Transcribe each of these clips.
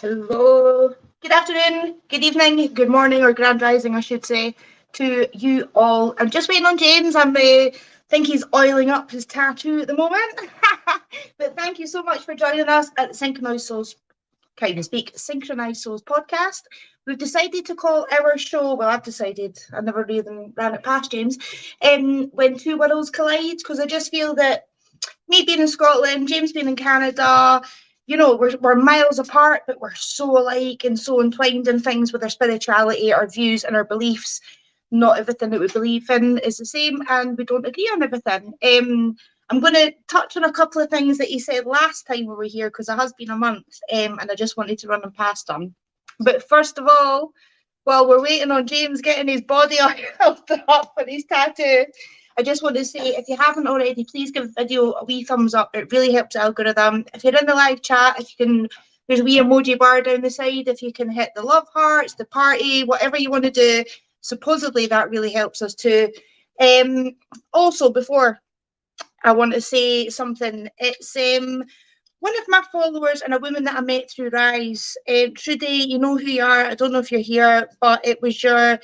Hello. Good afternoon, good evening, good morning, or grand rising, I should say, to you all. I'm just waiting on James. Think he's oiling up his tattoo at the moment. But thank you so much for joining us at the Synchronised Souls, can't even speak, Synchronised Souls podcast. We've decided to call our show, well, I've decided, I never really ran it past James, When Two Worlds Collide, because I just feel that me being in Scotland, James being in Canada, we're miles apart, but we're so alike and so entwined in things with our spirituality, our views, and our beliefs. Not everything that we believe in is the same, and we don't agree on everything. I'm going to touch on a couple of things that he said last time we were here, because it has been a month, and I just wanted to run them past him. But first of all, while we're waiting on James getting his body up for his tattoo, I just want to say, if you haven't already, please give the video a wee thumbs up. It really helps the algorithm. If you're in the live chat, if you can, there's a wee emoji bar down the side. If you can hit the love hearts, the party, whatever you want to do, supposedly that really helps us too. Also, before I want to say something, it's one of my followers and a woman that I met through Rise. Trudy, you know who you are. I don't know if you're here, but it was your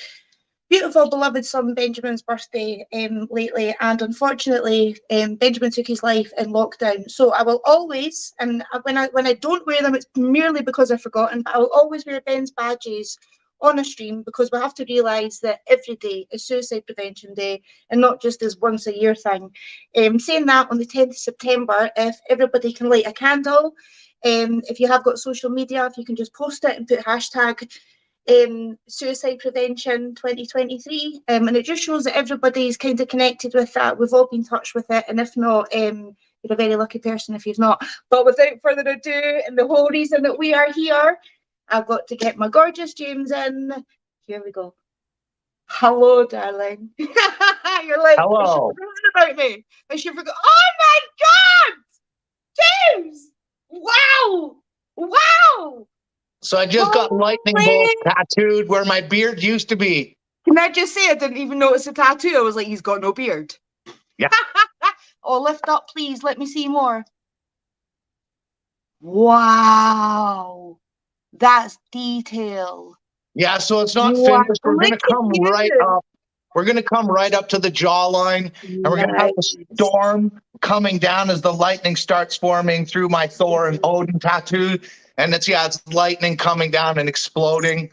beautiful beloved son Benjamin's birthday lately, and unfortunately Benjamin took his life in lockdown. So I will always, and when I don't wear them, it's merely because I've forgotten, but I will always wear Ben's badges on a stream, because we have to realise that every day is Suicide Prevention Day and not just this once a year thing. Saying that, on the 10th of September, if everybody can light a candle, if you have got social media, if you can just post it and put hashtag Suicide Prevention 2023, and it just shows that everybody's kind of connected with that. We've all been touched with it, and if not, you're a very lucky person if you've not. But without further ado, and the whole reason that we are here, I've got to get my gorgeous James in. Here we go. Hello, darling. You're like, Hello. is she forgotten about me? Is she forgot? Oh my God, James! Wow, wow. So I just got lightning bolts tattooed where my beard used to be. Can I just say I didn't even notice the tattoo? I was like, he's got no beard. Yeah. Oh, lift up, please. Let me see more. Wow. That's detail. Yeah, so it's not finished. We're going to come right up. We're going to come right up to the jawline, and we're going to have a storm coming down as the lightning starts forming through my Thor and Odin tattoo. And it's lightning coming down and exploding.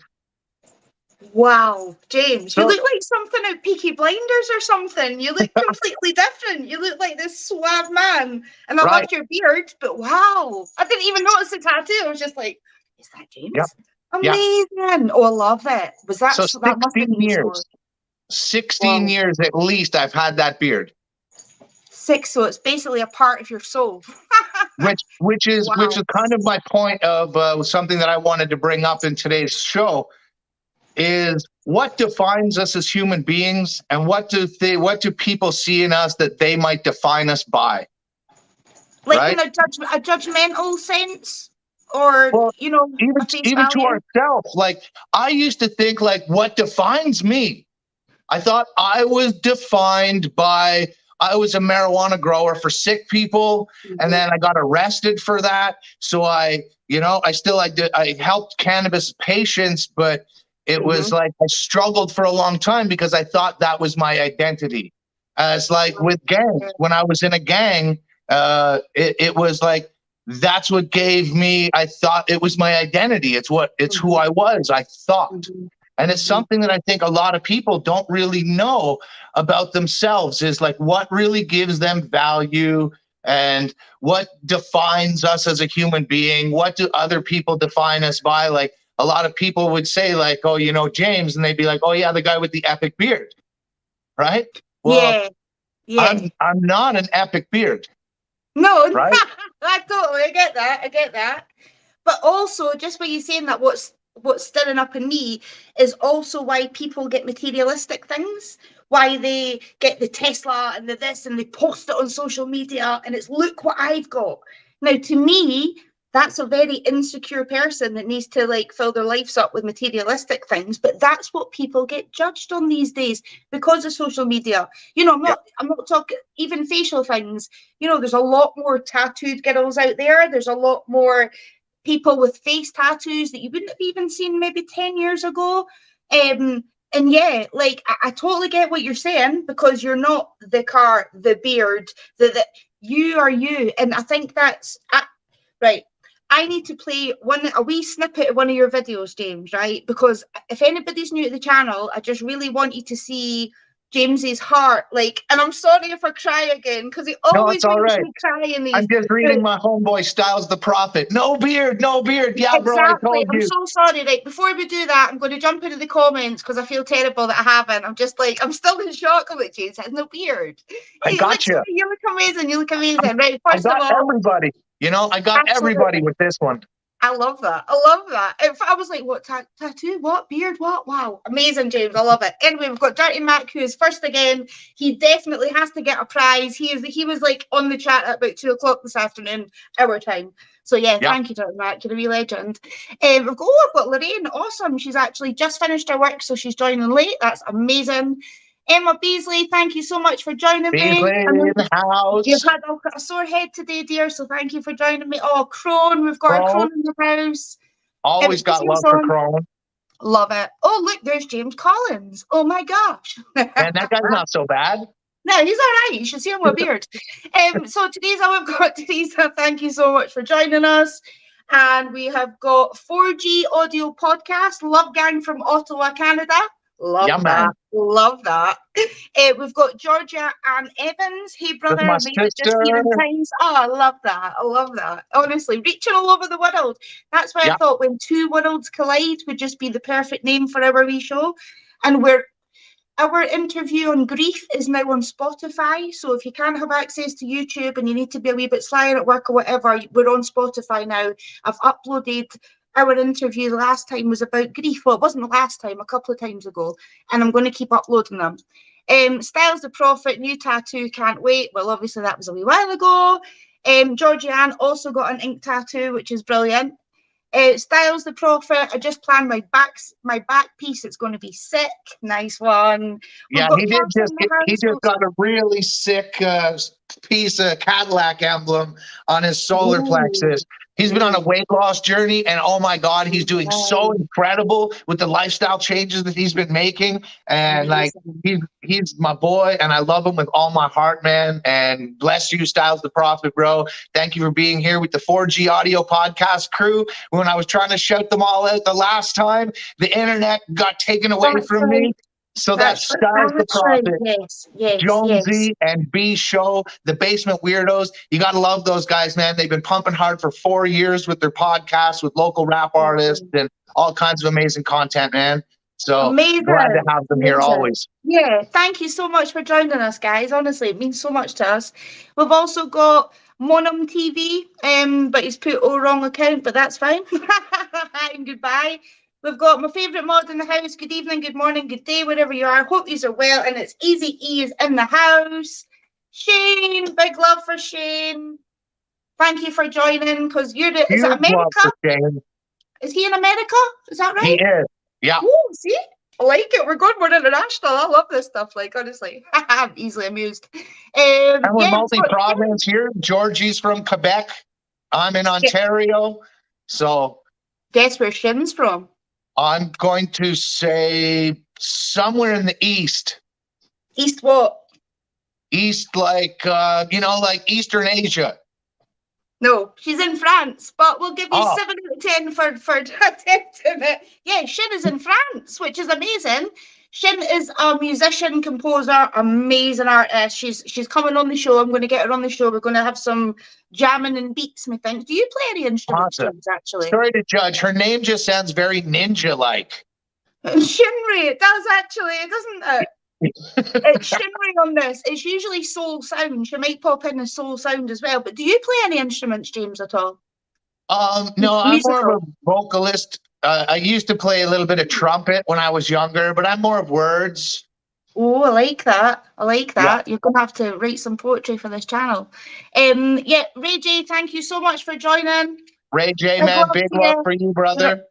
Wow, James, you look like something out Peaky Blinders or something. You look completely different. You look like this suave man. And I loved your beard, but wow. I didn't even notice the tattoo. I was just like, is that James? Yep. Amazing. Yep. Oh, I love it. Was that so? 16 years. 16 years at least I've had that beard. So it's basically a part of your soul. which is kind of my point of something that I wanted to bring up in today's show is what defines us as human beings, and what do people see in us that they might define us by? Like, right? In a judgmental sense, or even to ourselves. Like, I used to think, like, what defines me? I thought I was defined by, I was a marijuana grower for sick people, and then I got arrested for that. So I helped cannabis patients, but it was like I struggled for a long time because I thought that was my identity. As like with gangs, when I was in a gang, it was like that's what gave me. I thought it was my identity. It's who I was. I thought. And it's something that I think a lot of people don't really know about themselves, is like what really gives them value and what defines us as a human being. What do other people define us by? Like, a lot of people would say, like, oh, James, and they'd be like, oh yeah, the guy with the epic beard, right? Well, yeah. I'm not an epic beard. No, right? I get that. But also, just by you saying that, what's stirring up in me is also why people get materialistic things, why they get the Tesla and the this, and they post it on social media, and it's, look what I've got. Now, to me, that's a very insecure person that needs to like fill their lives up with materialistic things. But that's what people get judged on these days because of social media. I'm not talking even facial things. There's a lot more tattooed girls out there. There's a lot more people with face tattoos that you wouldn't have even seen maybe 10 years ago. And yeah, like I totally get what you're saying, because you're not the car, the beard, you are you. And I think that's right. I need to play a wee snippet of one of your videos, James, right? Because if anybody's new to the channel, I just really want you to see James's heart. Like, and I'm sorry if I cry again, because he always makes me cry in these. I'm just reading my homeboy Styles the Prophet. No beard, no beard. Yeah, exactly. Bro, I told you. I'm so sorry. Right, before we do that, I'm going to jump into the comments because I feel terrible that I haven't. I'm just like, I'm still in shock of it, James. Has no beard. I got you. You look amazing. You look amazing. Right, first I got of all, everybody. You know, I got everybody with this one. I love that. I love that. I was like, what, tattoo? What? Beard? What? Wow. Amazing, James. I love it. Anyway, we've got Dirty Mac, who is first again. He definitely has to get a prize. He was like on the chat at about 2 o'clock this afternoon, our time. So yeah, thank you, Dirty Mac. You're a wee legend. I've got Lorraine. Awesome. She's actually just finished her work, so she's joining late. That's amazing. Emma Beasley, thank you so much for joining me. In the house. You've had a sore head today, dear, so thank you for joining me. Oh, Crone, we've got a Crone in the house. Always got love for Crone. Love it. Oh, look, there's James Collins. Oh, my gosh. And that guy's not so bad. No, he's all right. You should see him with a beard. So we've got Teresa. Thank you so much for joining us. And we have got 4G Audio Podcast, Love Gang from Ottawa, Canada. Love that. Man. Love that. We've got Georgia and Evans. Hey, brother. My sister. Times. Oh, I love that. I love that. Honestly, reaching all over the world. That's why I thought when two worlds collide would just be the perfect name for our wee show. And our interview on grief is now on Spotify. So if you can't have access to YouTube and you need to be a wee bit slyer at work or whatever, we're on Spotify now. I've uploaded our interview. The last time was about grief. Well, it wasn't the last time, a couple of times ago. And I'm going to keep uploading them. Styles the Prophet, new tattoo, can't wait. Well, obviously that was a wee while ago. Georgianne also got an ink tattoo, which is brilliant. Styles the Prophet, I just planned my back piece. It's going to be sick. Nice one. He just got a really sick piece of Cadillac emblem on his solar plexus. He's been on a weight loss journey, and oh my God, he's doing so incredible with the lifestyle changes that he's been making. And like, he's my boy, and I love him with all my heart, man. And bless you, Styles the Prophet, bro. Thank you for being here with the 4G Audio Podcast crew. When I was trying to shout them all out the last time, the internet got taken away from me. So that's Styles the Prophet, Jonesy and B Show, the Basement Weirdos. You got to love those guys, man. They've been pumping hard for 4 years with their podcasts, with local rap artists and all kinds of amazing content, man. So glad to have them here always. Yeah, thank you so much for joining us, guys. Honestly, it means so much to us. We've also got Monum TV, but he's put all wrong account, but that's fine. And goodbye. We've got my favourite mod in the house. Good evening, good morning, good day, wherever you are. Hope you are well. And it's Easy E is in the house. Shane, big love for Shane. Thank you for joining, because is it America? Is he in America? Is that right? He is. Yeah. Oh, see? I like it. We're international. I love this stuff. Like, honestly, I'm easily amused. And we're multi-province here. Georgie's from Quebec. I'm in Ontario. So guess where Shin's from? I'm going to say somewhere in the east. East what? East, like, like Eastern Asia. No, she's in France, but we'll give you 7 out of 10 for attempting it. Yeah, Shin is in France, which is amazing. Shin is a musician, composer, amazing artist. She's coming on the show. I'm going to get her on the show. We're going to have some jamming and beats, me think. Do you play any instruments, James, actually? Sorry to judge. Her name just sounds very ninja-like. Shinri, it does actually, doesn't it? It's Shinri on this. It's usually soul sound. She might pop in a soul sound as well. But do you play any instruments, James, at all? No, I'm more of a vocalist. I used to play a little bit of trumpet when I was younger, but I'm more of words. Oh, I like that. I like that. Yeah. You're going to have to write some poetry for this channel. Yeah, Ray J, thank you so much for joining. Ray J, man, big love for you, brother.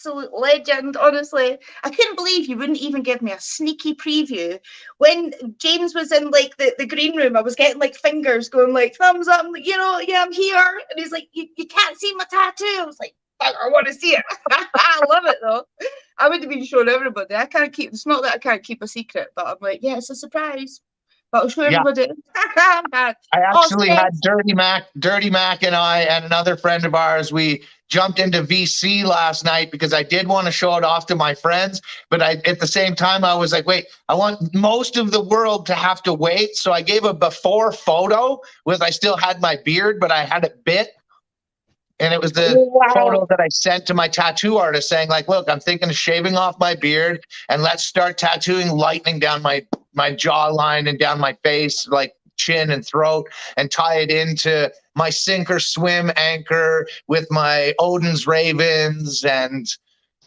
absolute legend, honestly. I couldn't believe you wouldn't even give me a sneaky preview. When James was in like the green room, I was getting like fingers going like thumbs up, you know, yeah, I'm here. And he's like, you can't see my tattoo. I was like, I want to see it. I love it though. I would have been showing everybody. I can't keep, it's not that I can't keep a secret, but I'm like, yeah, it's a surprise. But I'll show everybody. I actually had Dirty Mac and I and another friend of ours, we jumped into VC last night because I did want to show it off to my friends. But at the same time, I was like, wait, I want most of the world to have to wait. So I gave a before photo with, I still had my beard, but I had it bit. And it was the photo that I sent to my tattoo artist saying like, look, I'm thinking of shaving off my beard and let's start tattooing lightning down my jawline and down my face, like chin and throat, and tie it into my sink or swim anchor with my Odin's Ravens. And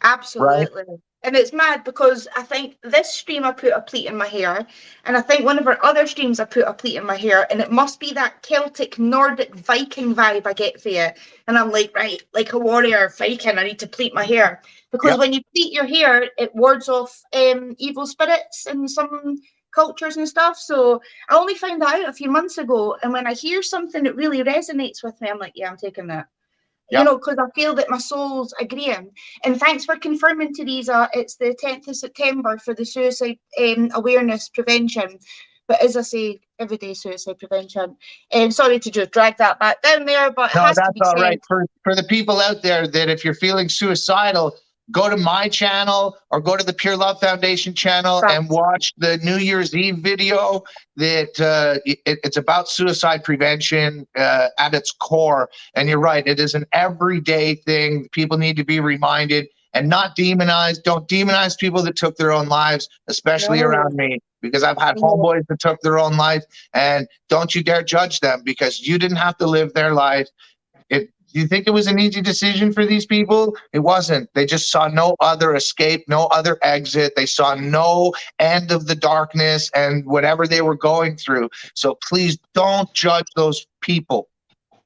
absolutely. Right? And it's mad because I think this stream I put a pleat in my hair, and I think one of our other streams I put a pleat in my hair, and it must be that Celtic Nordic Viking vibe I get for you. And I'm like, right, like a warrior Viking, I need to pleat my hair. Because when you pleat your hair, it wards off evil spirits in some cultures and stuff. So I only found that out a few months ago. And when I hear something that really resonates with me, I'm like, yeah, I'm taking that. You know, because I feel that my soul's agreeing. And thanks for confirming, Teresa. It's the 10th of September for the suicide awareness prevention. But as I say, everyday suicide prevention. Sorry to just drag that back down there, but it has to be said. Right. For the people out there that if you're feeling suicidal, go to my channel or go to the Pure Love Foundation channel and watch the New Year's Eve video that it's about suicide prevention at its core. And you're right, it is an everyday thing. People need to be reminded and not demonized. Don't demonize people that took their own lives, especially around me, because I've had homeboys that took their own life, and don't you dare judge them because you didn't have to live their life. You think it was an easy decision for these people? It wasn't. They just saw no other escape, no other exit. They saw no end of the darkness and whatever they were going through. So please don't judge those people.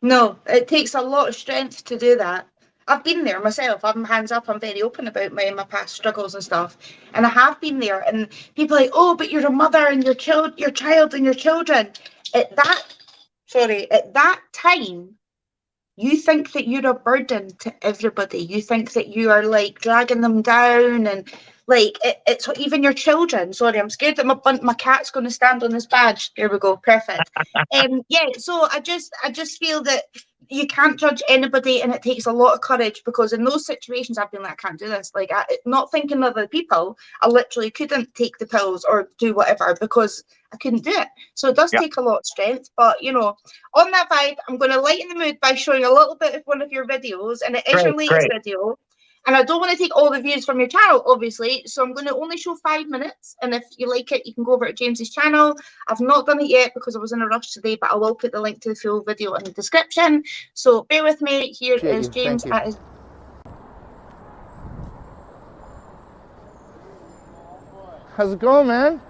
No, it takes a lot of strength to do that. I've been there myself. I'm hands up. I'm very open about my past struggles and stuff. And I have been there. And people are like, oh, but you're a mother and your child and your children. At that time, you think that you're a burden to everybody. You think that you are like dragging them down, and like it's even your children. Sorry, I'm scared that my cat's going to stand on this badge. There we go, perfect. So I just feel that you can't judge anybody, and it takes a lot of courage, because in those situations I've been like, I can't do this. Like, not thinking of other people, I literally couldn't take the pills or do whatever because I couldn't do it. So it does take a lot of strength. But you know, on that vibe, I'm going to lighten the mood by showing a little bit of one of your videos, and it is your latest video. And I don't want to take all the views from your channel, obviously, so I'm going to only show 5 minutes. And if you like it, you can go over to James's channel. I've not done it yet because I was in a rush today, but I will put the link to the full video in the description. So bear with me. Here is James at his... How's it going, man?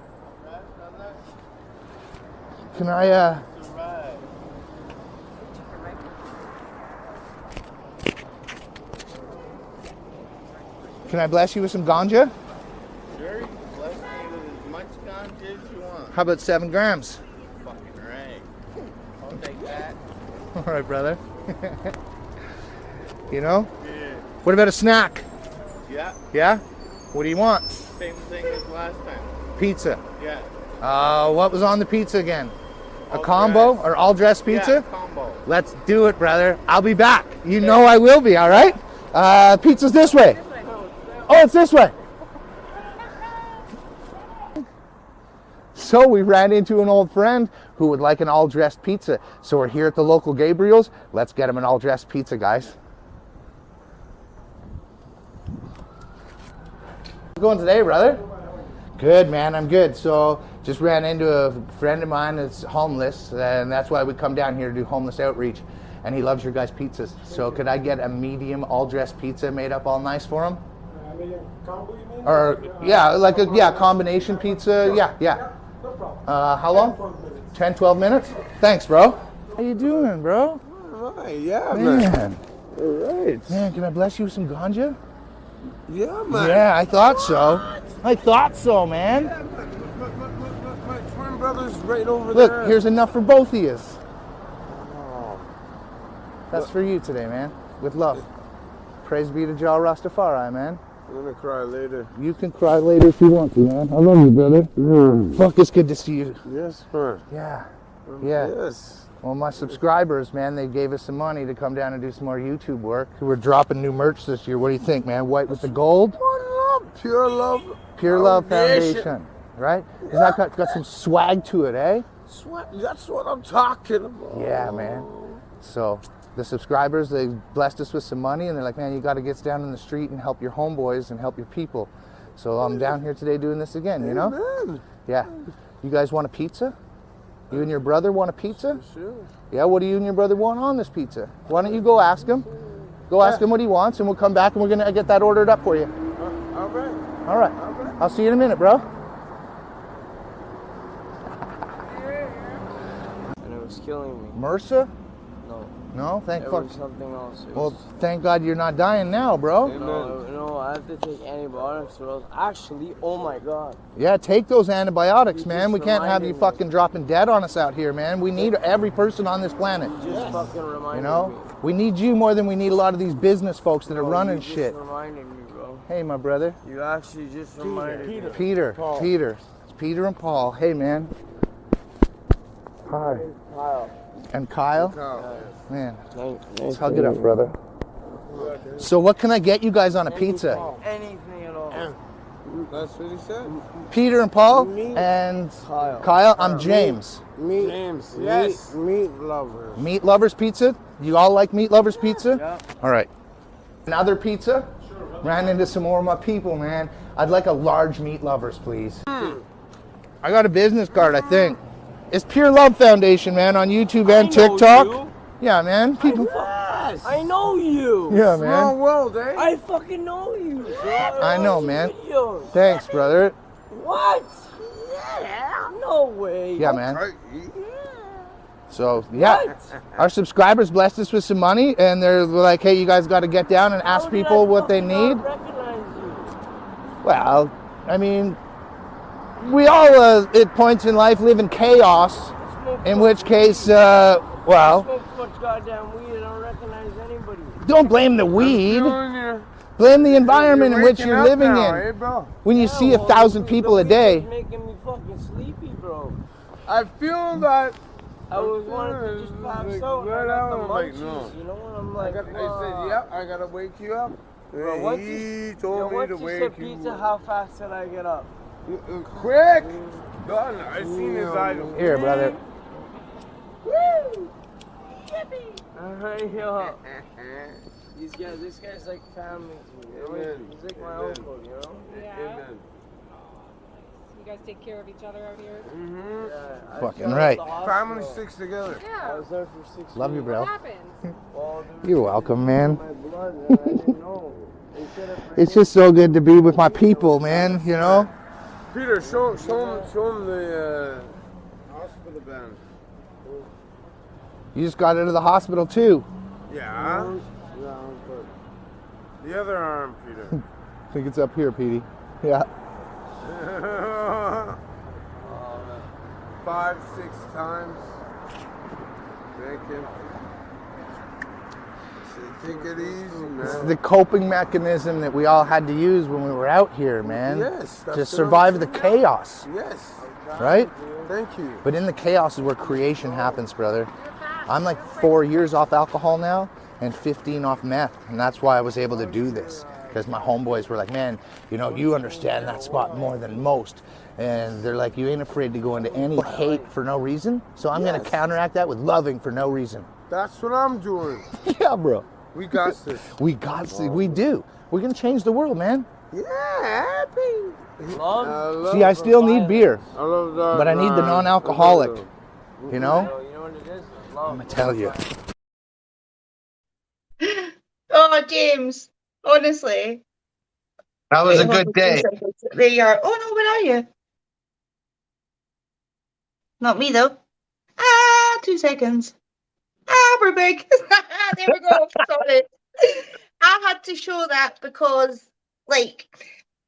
Can I, Can I bless you with some ganja? Sure, you can bless me with as much ganja as you want. How about 7 grams? Fucking right. I'll take that. All right, brother. You know? Yeah. What about a snack? Yeah. Yeah? What do you want? Same thing as last time. Pizza. Yeah. What was on the pizza again? A combo or all dressed pizza? Yeah, combo. Let's do it, brother. I'll be back. You know I will be, all right? Pizza's this way. Oh, it's this way. So we ran into an old friend who would like an all-dressed pizza. So we're here at the local Gabriel's. Let's get him an all-dressed pizza, guys. How's it going today, brother? Good, man. I'm good. So just ran into a friend of mine that's homeless, and that's why we come down here to do homeless outreach. And he loves your guys' pizzas. So could I get a medium all-dressed pizza made up all nice for him? Combo, you mean? Or like a combination pizza. Yeah. No problem. How long? 10, 12 minutes? Thanks, bro. How you doing, bro? All right, yeah, Man. All right. Man, can I bless you with some ganja? Yeah, man. Yeah, I thought so. I thought so, man. Yeah, my twin brother's right over Look, there. here's enough for both of you. Oh. That's for you today, man. With love. Praise be to Jah Rastafari, man. I'm gonna cry later. You can cry later if you want to, man. I love you, brother. Fuck, it's good to see you. Yes, man. Yeah. Yes. Well, my subscribers, man, they gave us some money to come down and do some more YouTube work. We're dropping new merch this year. What do you think, man? White with the gold? What up? Pure Love. Pure Love Foundation, right? Yeah. That got some swag to it, eh? That's what I'm talking about. Yeah, man. So the subscribers, they blessed us with some money, and they're like, man, you got to get down in the street and help your homeboys and help your people. So I'm down here today doing this again, you know? Amen. Yeah. You guys want a pizza? You and your brother want a pizza? Sure. Yeah, what do you and your brother want on this pizza? Why don't you go ask him? Go ask him what he wants, and we'll come back and we're going to get that ordered up for you. All right. All right. I'll see you in a minute, bro. And it was killing me. MRSA? No. No? Thank It fuck. was something else. It Well, was, thank God you're not dying now, bro. no, I have to take antibiotics or else. Actually, oh my God. Yeah, take those antibiotics, You man. just We can't have you reminded me. fucking dropping dead on us out here, man. We need every person on this planet. Just fucking reminded You know? me. We need you more than we need a lot of these business folks that are Bro, running you just shit. reminded me, bro. Hey, my brother. You actually just reminded me. Peter. It's Peter and Paul. Hey, man. Hi. Kyle. And Kyle? Man, Nice let's hug it up, brother. So what can I get you guys on a pizza? Anything at all. That's what he said. Peter and Paul Me. and Kyle. I'm James. James. Yes. Meat lovers. Meat Lovers Pizza? You all like Meat Lovers Pizza? Yeah. All right. Another pizza? Ran into some more of my people, man. I'd like a large Meat Lovers, please. I got a business card, I think. It's Pure Love Foundation, man, on YouTube and TikTok. Yeah, man. People. Yes. I know you. Yeah, Small man. world, eh? I fucking know you. I know, man. Videos. Thanks, brother. What? Yeah. No way. Yeah, man. Right. So, yeah. Our subscribers blessed us with some money, and they're like, hey, you guys got to get down and ask How did people I what they fucking need. not recognize you? Well, I mean, we all, at points in life, live in chaos, in which case, well, Smoke too much goddamn weed. I don't recognize anybody. don't blame the weed. Doing your- Blame the environment in which waking you're up living now, in. eh, bro? When you see 1,000 people a day, It's making me fucking sleepy, bro. I feel that. I was wanting to just pass Like, out. right I got out, the I'm like, munchies, no. you know, and I'm I like, said, yep, I gotta wake you up. Bro, once he you, told me once to you wake said you pizza, up. how fast did I get up? Quick! Done. I seen his item. here, brother. Woo! Alright, yo. This guy's like family to me. You know? Amen. He's like my Amen. uncle, you know? Yeah. Amen. You guys take care of each other out here. Mm-hmm. Yeah, I Fucking was right. at the Family hospital. sticks together. I Yeah. was there for 6 Love you, weeks. bro. What happened? Well, there You're was welcome, man. my blood, and I didn't know. They said it It's just so good to be with my people, man, you know? Peter, show him the hospital band. You just got out of the hospital, too. Yeah. The other arm, Peter. I think it's up here, Petey. Yeah. 5, 6 times. Thank you. Take it easy, It's man. the coping mechanism that we all had to use when we were out here, man. Yes, that's To what survive I'm the saying. chaos, Yes. right? Thank you. But in the chaos is where creation happens, brother. I'm like 4 years off alcohol now and 15 off meth. And that's why I was able to do this. Because my homeboys were like, man, you know, you understand that spot more than most. And they're like, you ain't afraid to go into any hate for no reason. So I'm going Yes. to counteract that with loving for no reason. That's what I'm doing. Yeah, bro. We got this. We got to, we do. We're going to change the world, man. Yeah, happy. Love. See, I still need beer, I love that. but I need the man. non-alcoholic, you know? You know what it is? I'm Love. going to tell you. Oh, James, honestly. That was a Wait, hold good on 2 day. seconds. There you are. Oh, no, where are you? Not me, though. 2 seconds. We're big. There we go. Sorry. I had to show that because like,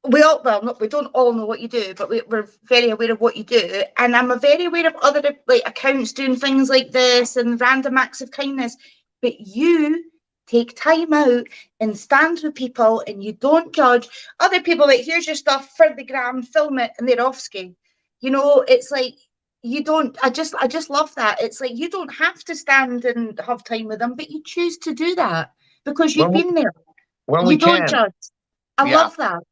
we all, well, not, we don't all know what you do, but we're very aware of what you do. And I'm very aware of other like accounts doing things like this and random acts of kindness. But you take time out and stand with people and you don't judge other people. Like, here's your stuff for the gram, film it, and they're off ski. You know, it's like, you don't, I just love that. It's like, you don't have to stand and have time with them, but you choose to do that because you've been there. When You we don't can. judge. I love that.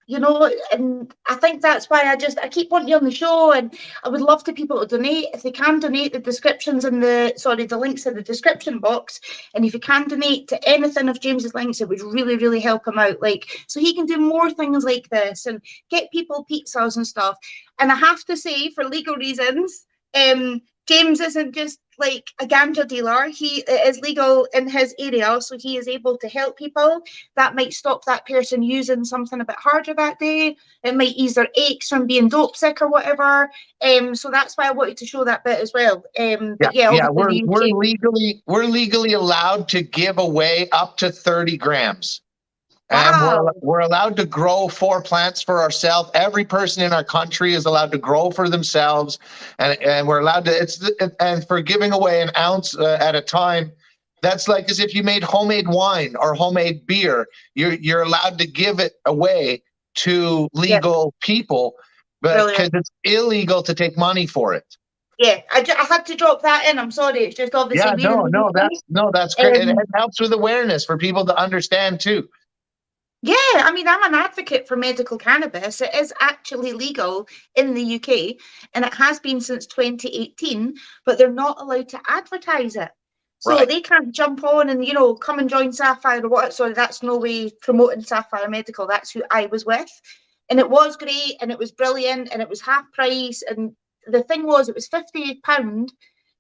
You know, and I think that's why I keep wanting you on the show, and I would love to people to donate. If they can donate, the descriptions in the links in the description box, and if you can donate to anything of James's links, it would really, really help him out, like, so he can do more things like this and get people pizzas and stuff. And I have to say, for legal reasons, James isn't just like a ganja dealer. He is legal in his area, so he is able to help people. That might stop that person using something a bit harder that day. It might ease their aches from being dope sick or whatever. So that's why I wanted to show that bit as well. We're legally allowed to give away up to 30 grams. Wow. And we're allowed to grow 4 plants for ourselves. Every person in our country is allowed to grow for themselves, and we're allowed to. And for giving away an ounce at a time, that's like as if you made homemade wine or homemade beer. You're allowed to give it away to legal people, but because it's illegal to take money for it. Yeah, I had to drop that in. I'm sorry. It's just obviously. Yeah, that's great. It helps with awareness for people to understand too. Yeah, I mean, I'm an advocate for medical cannabis. It is actually legal in the UK, and it has been since 2018, but they're not allowed to advertise it. So they can't jump on and, come and join Sapphire or what. Sorry, that's no way promoting Sapphire Medical. That's who I was with. And it was great, and it was brilliant, and it was half price. And the thing was, it was £58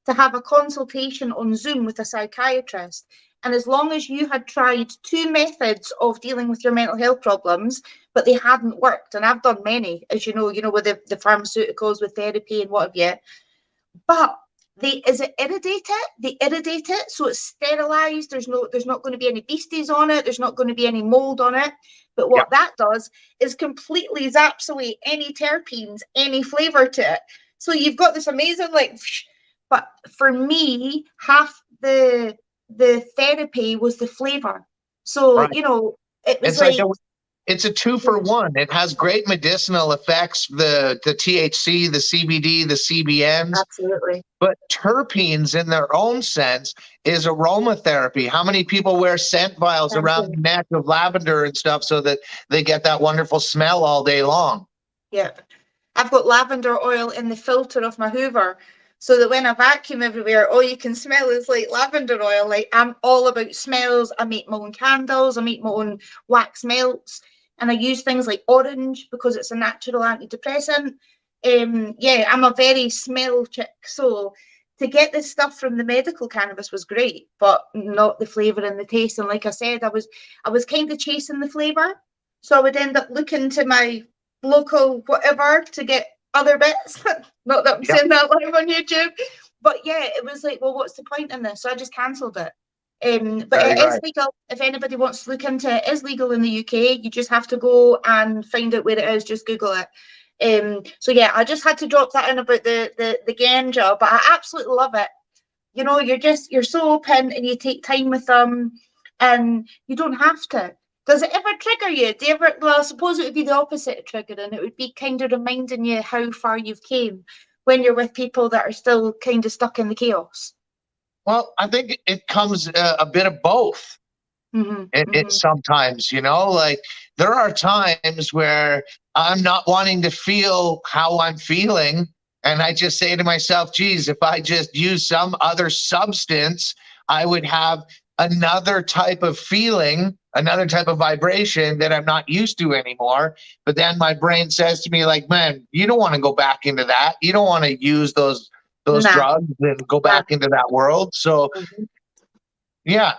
to have a consultation on Zoom with a psychiatrist. And as long as you had tried 2 methods of dealing with your mental health problems, but they hadn't worked, and I've done many, as you know, with the pharmaceuticals, with therapy and what have you, but they irradiate it, so it's sterilized. There's not going to be any beasties on it. There's not going to be any mold on it. But what that does is completely zaps away any terpenes, any flavor to it. So you've got this amazing, but for me, half the therapy was the flavor. So it was it's a 2-for-1. It has great medicinal effects, the THC, the CBD, the CBNs. Absolutely. But terpenes in their own sense is aromatherapy. How many people wear scent vials around the neck of lavender and stuff so that they get that wonderful smell all day long? Yeah. I've got lavender oil in the filter of my Hoover, so that when I vacuum everywhere, all you can smell is like lavender oil. Like, I'm all about smells. I make my own candles. I make my own wax melts. And I use things like orange because it's a natural antidepressant. I'm a very smell chick. So to get this stuff from the medical cannabis was great, but not the flavour and the taste. And like I said, I was kind of chasing the flavour. So I would end up looking to my local whatever to get other bits. Not that I'm saying that live on YouTube, but yeah, it was like, well, what's the point in this? So I just cancelled it. But it is legal. If anybody wants to look into it, it is legal in the UK. You just have to go and find out where it is. Just Google it. So yeah, I just had to drop that in about the ganja, but I absolutely love it. You're so open and you take time with them, and you don't have to. Does it ever trigger you? Do you ever? Well, I suppose it would be the opposite of triggering. It would be kind of reminding you how far you've came when you're with people that are still kind of stuck in the chaos. Well, I think it comes a bit of both. It sometimes, like there are times where I'm not wanting to feel how I'm feeling, and I just say to myself, geez, if I just use some other substance, I would have another type of feeling, another type of vibration that I'm not used to anymore. But then my brain says to me, like, man, you don't want to go back into that. You don't want to use those drugs and go back into that world. So yeah,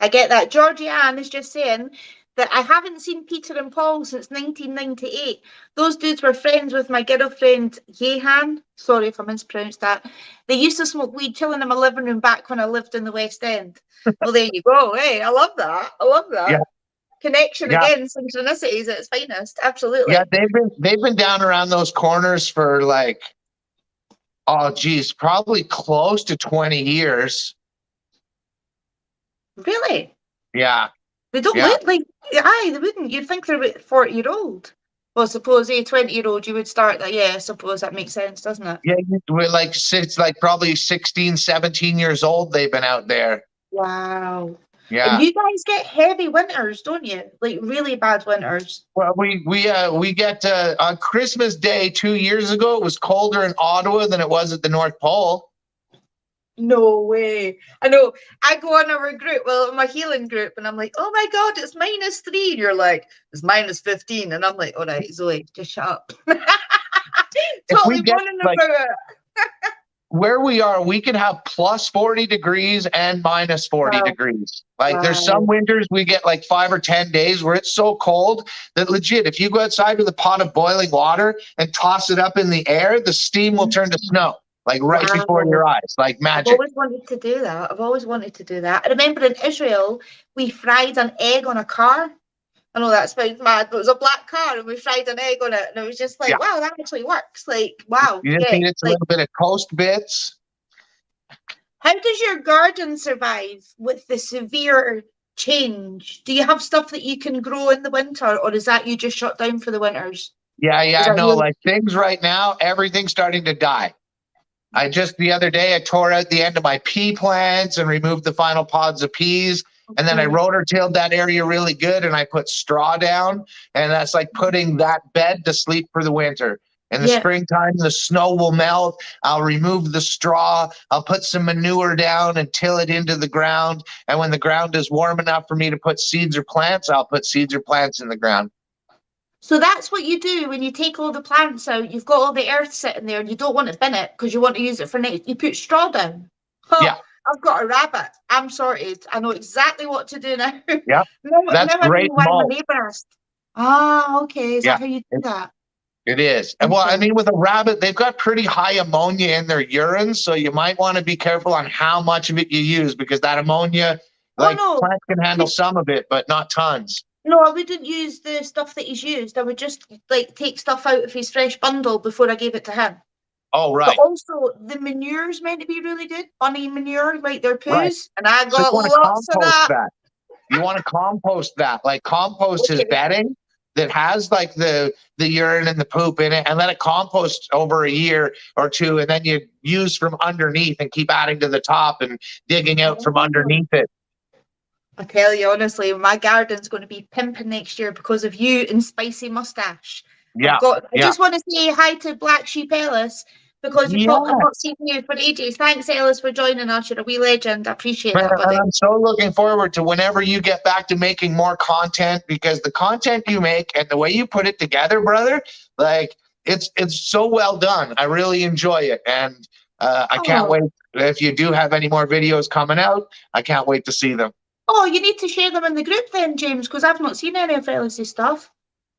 I get that. Georgianne is just saying that I haven't seen Peter and Paul since 1998. Those dudes were friends with my girlfriend Yehan. Sorry if I mispronounced that. They used to smoke weed chilling in my living room back when I lived in the West End. Well, there you go. Hey, I love that. Yeah. connection Yeah. again. Synchronicities at its finest. Absolutely. Yeah, they've been down around those corners for like, oh geez, probably close to 20 years. Really? Yeah. They don't Yeah. look like, aye, they wouldn't. You'd think they're about 40-year-old. Well, suppose a 20-year-old, you would start that. Yeah, I suppose that makes sense, doesn't it? Yeah, we're like probably 16, 17 years old. They've been out there. Wow. Yeah. And you guys get heavy winters, don't you? Like really bad winters. Well, we get on Christmas Day 2 years ago. It was colder in Ottawa than it was at the North Pole. No way. I know. I go on our group, well, my healing group, and I'm like, oh my God, it's -3. And you're like, it's -15. And I'm like, all right, Zoe, just shut up. Totally moaning about it. Where we are, we can have plus 40 degrees and minus 40 degrees. Like there's some winters we get like 5 or 10 days where it's so cold that legit, if you go outside with a pot of boiling water and toss it up in the air, the steam will turn to snow. Like right before your eyes, like magic. I've always wanted to do that. I've always wanted to do that. I remember in Israel, we fried an egg on a car. I know that sounds mad, but it was a black car and we fried an egg on it. And it was just like, wow, that actually works. Like, wow. You just need a little bit of toast bits. How does your garden survive with the severe change? Do you have stuff that you can grow in the winter, or is that you just shut down for the winters? Yeah, no, like things right now, everything's starting to die. The other day, I tore out the end of my pea plants and removed the final pods of peas. And then I rotor-tilled that area really good and I put straw down. And that's like putting that bed to sleep for the winter. In the springtime, the snow will melt. I'll remove the straw. I'll put some manure down and till it into the ground. And when the ground is warm enough for me to put seeds or plants, I'll put seeds or plants in the ground. So that's what you do when you take all the plants out. You've got all the earth sitting there and you don't want to bin it because you want to use it for next. You put straw down. Huh, yeah. I've got a rabbit. I'm sorted. I know exactly what to do now. Yeah. That's great. Ah, okay. Is that how you do that? It is. And well, I mean, with a rabbit, they've got pretty high ammonia in their urine. So you might want to be careful on how much of it you use because that ammonia, plants can handle some of it, but not tons. No, I wouldn't use the stuff that he's used. I would just take stuff out of his fresh bundle before I gave it to him. Oh, right. But also, the manure's meant to be really good. Bunny manure, like their poos. And I got lots of that. You want to compost that. Like compost his bedding that has like the urine and the poop in it and let it compost over a year or two. And then you use from underneath and keep adding to the top and digging out from underneath it. I tell you, honestly, my garden's going to be pimping next year because of you and Spicy Mustache. Yeah. I just want to say hi to Black Sheep Ellis because I've not seen you for ages. Thanks, Ellis, for joining us. You're a wee legend. I appreciate that, buddy. I'm so looking forward to whenever you get back to making more content because the content you make and the way you put it together, brother, like it's so well done. I really enjoy it. And I can't wait. If you do have any more videos coming out, I can't wait to see them. Oh, you need to share them in the group then, James, because I've not seen any of Ellis's stuff.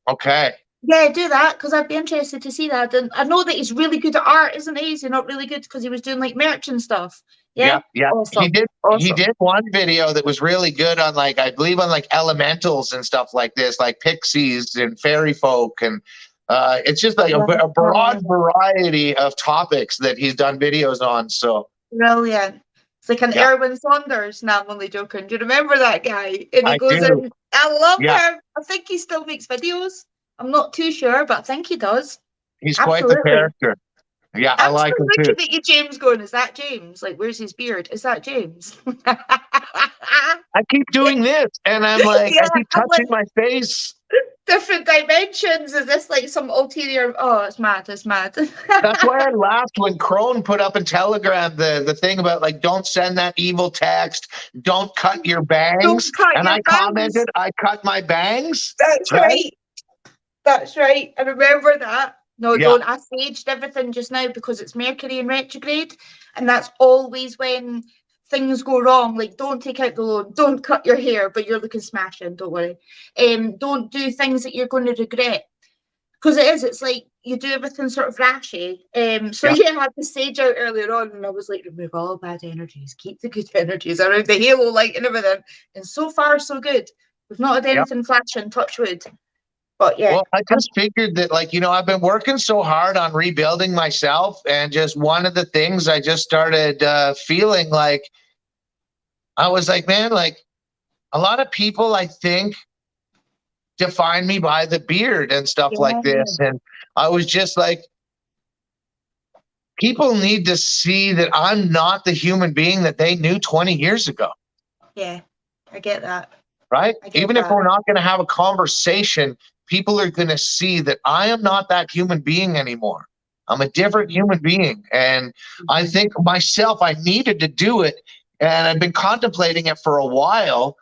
Okay. Yeah, do that, because I'd be interested to see that. And I know that he's really good at art, isn't he? Is he not really good because he was doing like merch and stuff? Yeah. Awesome. He did one video that was really good on I believe on elementals and stuff like this, like pixies and fairy folk. And it's just like a broad variety of topics that he's done videos on. So brilliant. It's like an Erwin Saunders. No, I'm only joking. Do you remember that guy? And he goes in. I love him. I think he still makes videos. I'm not too sure, but I think he does. He's quite the character. Yeah, I like him too. I'm looking at you, James, going, is that James? Like, where's his beard? Is that James? I keep doing this, and I'm like, I keep touching my face. Different dimensions. Is this like some ulterior? Oh, it's mad. It's mad. That's why I laughed when Crone put up in Telegram the thing about don't send that evil text. Don't cut your bangs. I commented, I cut my bangs. That's right. That's right. I remember that. No, don't. I staged everything just now because it's Mercury in retrograde, and that's always when things go wrong. Like, don't take out the loan, don't cut your hair, but you're looking smashing. Don't worry. Don't do things that you're going to regret, because it's like you do everything sort of rashy. I had the sage out earlier on, and I was like, remove all bad energies, keep the good energies around the halo light and everything. And so far, so good. We've not had anything flashing, touch wood. But yeah. Well, I just figured that, like, you know, I've been working so hard on rebuilding myself, and just one of the things I just started feeling like, I was like, man, like, a lot of people, I think, define me by the beard and stuff like this. And I was just like, people need to see that I'm not the human being that they knew 20 years ago. Yeah, I get that. Right? Even if we're not going to have a conversation, people are going to see that I am not that human being anymore. I'm a different human being. And I think myself, I needed to do it. And I've been contemplating it for a while.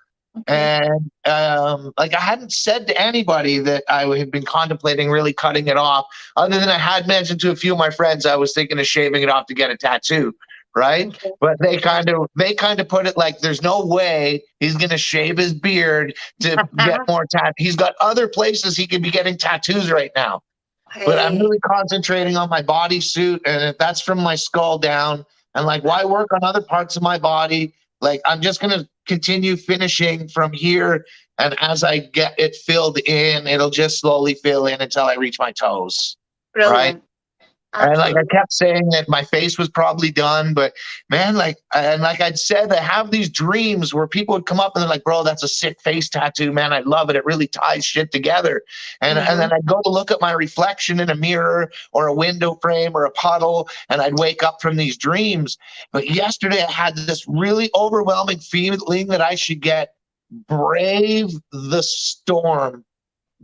And like, I hadn't said to anybody that I had been contemplating really cutting it off, other than I had mentioned to a few of my friends I was thinking of shaving it off to get a tattoo. Right. Okay. But they kind of put it like, there's no way he's going to shave his beard to get more tattoos. He's got other places he could be getting tattoos right now. Hey. But I'm really concentrating on my bodysuit, and if that's from my skull down, and like, why work on other parts of my body? Like, I'm just going to continue finishing from here. And as I get it filled in, it'll just slowly fill in until I reach my toes. Brilliant. Right. Absolutely. And like I kept saying that my face was probably done, but man, like, and like I'd said, I have these dreams where people would come up and they're like, bro, that's a sick face tattoo, man. I love it. It really ties shit together. And and then I'd go to look at my reflection in a mirror or a window frame or a puddle, and I'd wake up from these dreams. But yesterday I had this really overwhelming feeling that I should get Brave the Storm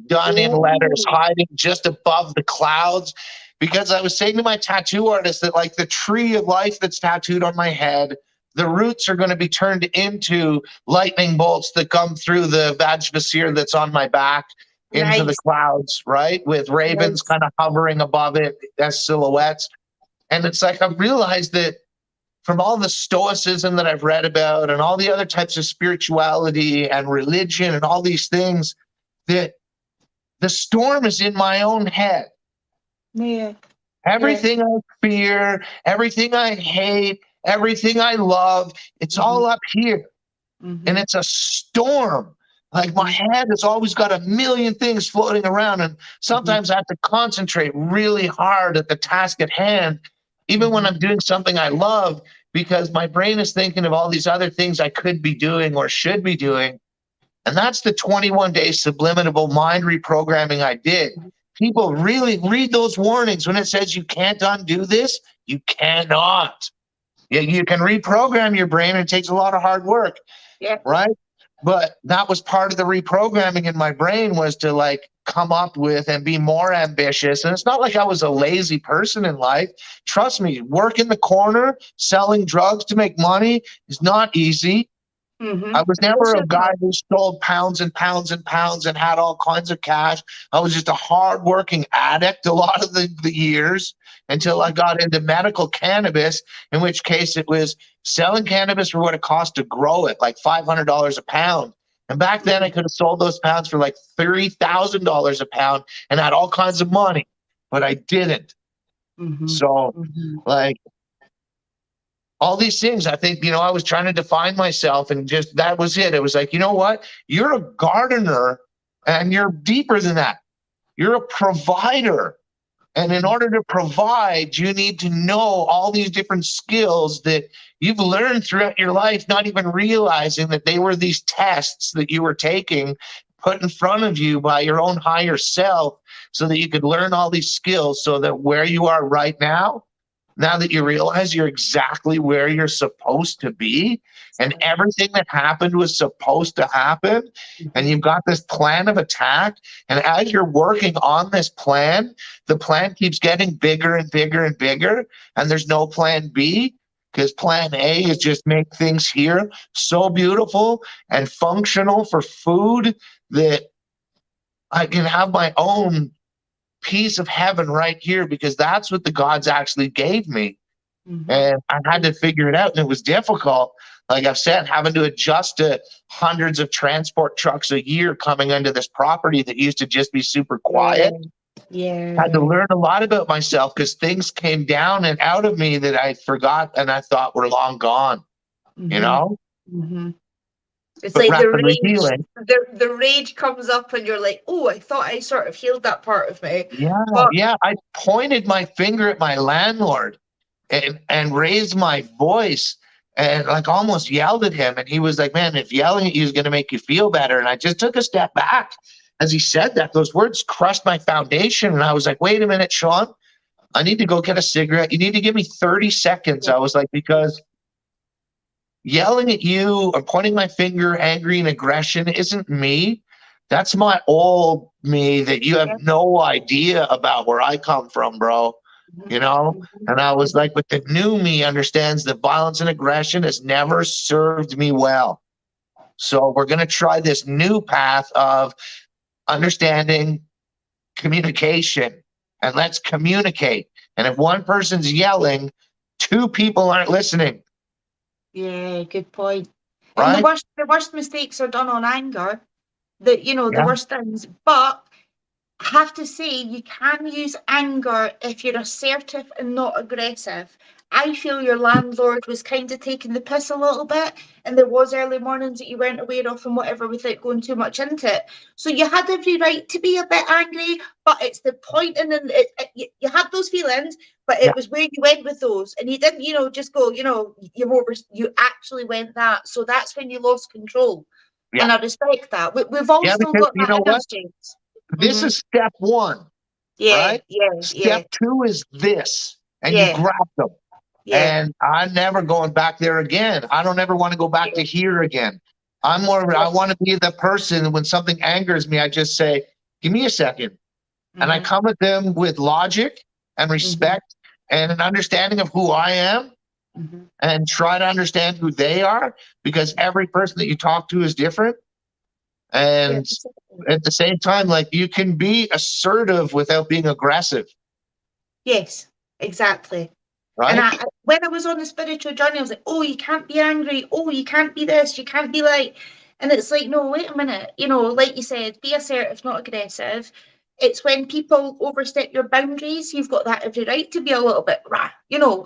done in letters, hiding just above the clouds. Because I was saying to my tattoo artist that, like, the tree of life that's tattooed on my head, the roots are going to be turned into lightning bolts that come through the Vajvasir that's on my back into the clouds, right? With ravens kind of hovering above it as silhouettes. And it's like, I've realized that from all the stoicism that I've read about and all the other types of spirituality and religion and all these things, that the storm is in my own head. Yeah. Everything I fear, everything I hate, everything I love, it's all up here. And it's a storm. Like, my head has always got a million things floating around, and sometimes I have to concentrate really hard at the task at hand, even when I'm doing something I love, because my brain is thinking of all these other things I could be doing or should be doing. And that's the 21-day subliminal mind reprogramming I did. People really read those warnings when it says you can't undo this. You cannot. You can reprogram your brain. It takes a lot of hard work. Yeah. Right. But that was part of the reprogramming in my brain, was to like come up with and be more ambitious. And it's not like I was a lazy person in life. Trust me, work in the corner, selling drugs to make money is not easy. I was never a guy who stole pounds and pounds and pounds and had all kinds of cash. I was just a hardworking addict a lot of the years, until I got into medical cannabis, in which case it was selling cannabis for what it cost to grow it, like $500 a pound. And back then I could have sold those pounds for like $30,000 a pound and had all kinds of money, but I didn't. So like, all these things, I think, I was trying to define myself, and just, that was it. It was like, you know what? You're a gardener, and you're deeper than that. You're a provider. And in order to provide, you need to know all these different skills that you've learned throughout your life, not even realizing that they were these tests that you were taking, put in front of you by your own higher self, so that you could learn all these skills, so that where you are right now that you realize you're exactly where you're supposed to be, and everything that happened was supposed to happen, and you've got this plan of attack, and as you're working on this plan, the plan keeps getting bigger and bigger and bigger, and there's no plan B, because plan A is just make things here so beautiful and functional for food that I can have my own piece of heaven right here, because that's what the gods actually gave me. And I had to figure it out, and it was difficult. Like I've said, having to adjust to hundreds of transport trucks a year coming into this property that used to just be super quiet. I had to learn a lot about myself, because things came down and out of me that I forgot and I thought were long gone, It's but like the rapidly rage, healing. the rage comes up and you're like, oh, I thought I sort of healed that part of me. Yeah, But yeah. I pointed my finger at my landlord and raised my voice and like almost yelled at him. And he was like, man, if yelling at you is going to make you feel better. And I just took a step back as he said that. Those words crushed my foundation. And I was like, wait a minute, Sean, I need to go get a cigarette. You need to give me 30 seconds. I was like, because yelling at you or pointing my finger, angry and aggression isn't me. That's my old me that you have no idea about where I come from, bro. You know? And I was like, but the new me understands that violence and aggression has never served me well. So we're going to try this new path of understanding communication, and let's communicate. And if one person's yelling, two people aren't listening. yeah, good point. And Right? the worst mistakes are done on anger. The Yeah. worst things. But I have to say, you can use anger if you're assertive and not aggressive. I feel your landlord was kind of taking the piss a little bit, and there was early mornings that you weren't aware of and whatever without going too much into it. So you had every right to be a bit angry, but it's the point, and then you had those feelings, but it was where you went with those, and you didn't, just go, you actually went that. So that's when you lost control, and I respect that. We've all Yeah, still because got you that know in what? us, James. This is step one, Yeah, right? yeah, Step two is this, and you yeah, grab them. yeah. And I'm never going back there again. I don't ever want to go back to here again. I want to be the person when something angers me, I just say, give me a second. And I come at them with logic and respect and an understanding of who I am and try to understand who they are, because every person that you talk to is different. And at the same time, like, you can be assertive without being aggressive, Yes, exactly. And right? when I was on the spiritual journey, I was like, oh, you can't be angry. Oh, you can't be this. You can't be like, and it's like, no, wait a minute. Like you said, be assertive, not aggressive. It's when people overstep your boundaries, you've got that every right to be a little bit rah.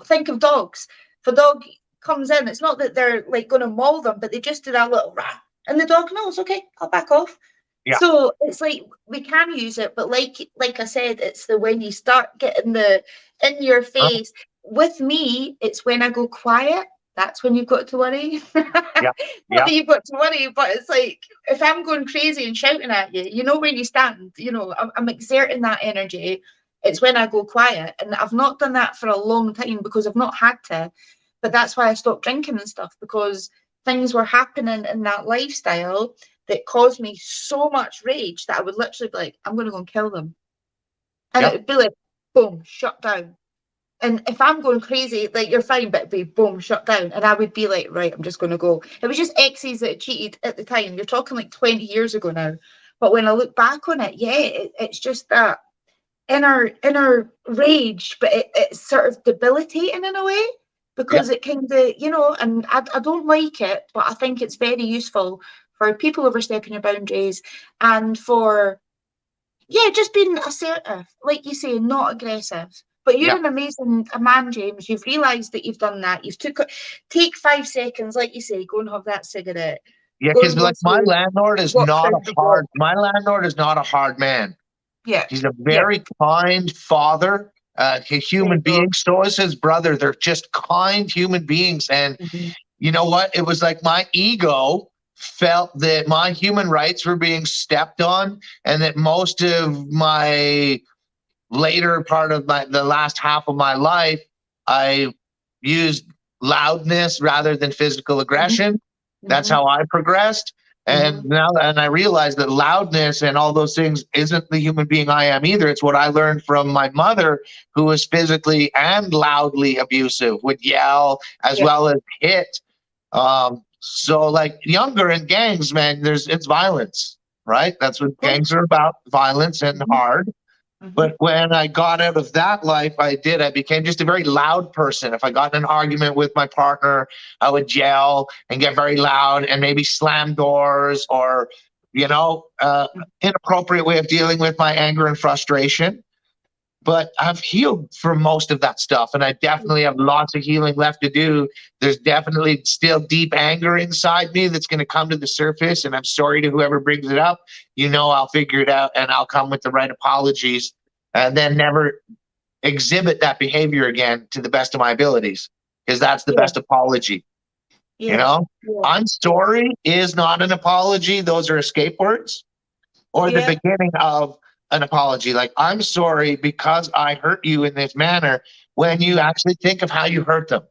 Think of dogs. If a dog comes in, it's not that they're like going to maul them, but they just do that little rah. And the dog knows, okay, I'll back off. Yeah. So it's like we can use it, but like I said, it's the when you start getting the in your face. With me, it's when I go quiet. That's when you've got to worry. Yeah. Not that you've got to worry, but it's like if I'm going crazy and shouting at you, you know where you stand. I'm exerting that energy. It's when I go quiet, and I've not done that for a long time because I've not had to. But that's why I stopped drinking and stuff, because things were happening in that lifestyle that caused me so much rage that I would literally be like, I'm going to go and kill them. And it would be like, boom, shut down. And if I'm going crazy, like, you're fine, but it'd be boom, shut down. And I would be like, right, I'm just going to go. It was just exes that cheated at the time. You're talking like 20 years ago now. But when I look back on it, it's just that inner rage, but it's sort of debilitating in a way, because it kind of, and I don't like it, but I think it's very useful for people overstepping your boundaries and for, just being assertive, like you say, not aggressive. But you're an amazing man, James. You've realised that you've done that. Take 5 seconds, like you say, go and have that cigarette. Yeah, Go because and go like my through, landlord is walk not around the block. my landlord is not a hard man. Yeah. He's a very kind father, a human being. So is his brother. They're just kind human beings. And you know what? It was like my ego felt that my human rights were being stepped on, and that most of my later part of the last half of my life, I used loudness rather than physical aggression. That's how I progressed. And I realized that loudness and all those things isn't the human being I am either. It's what I learned from my mother, who was physically and loudly abusive, would yell as well as hit. So like younger in gangs, man, it's violence, right? That's what gangs are about, violence and hard. But when I got out of that life, I became just a very loud person. If I got in an argument with my partner, I would yell and get very loud and maybe slam doors or, inappropriate way of dealing with my anger and frustration. but I've healed from most of that stuff. And I definitely have lots of healing left to do. There's definitely still deep anger inside me that's going to come to the surface. And I'm sorry to whoever brings it up. I'll figure it out and I'll come with the right apologies and then never exhibit that behavior again to the best of my abilities, because that's the best apology. I'm sorry is not an apology. Those are escape words or the beginning of an apology. Like, I'm sorry because I hurt you in this manner, when you actually think of how you hurt them.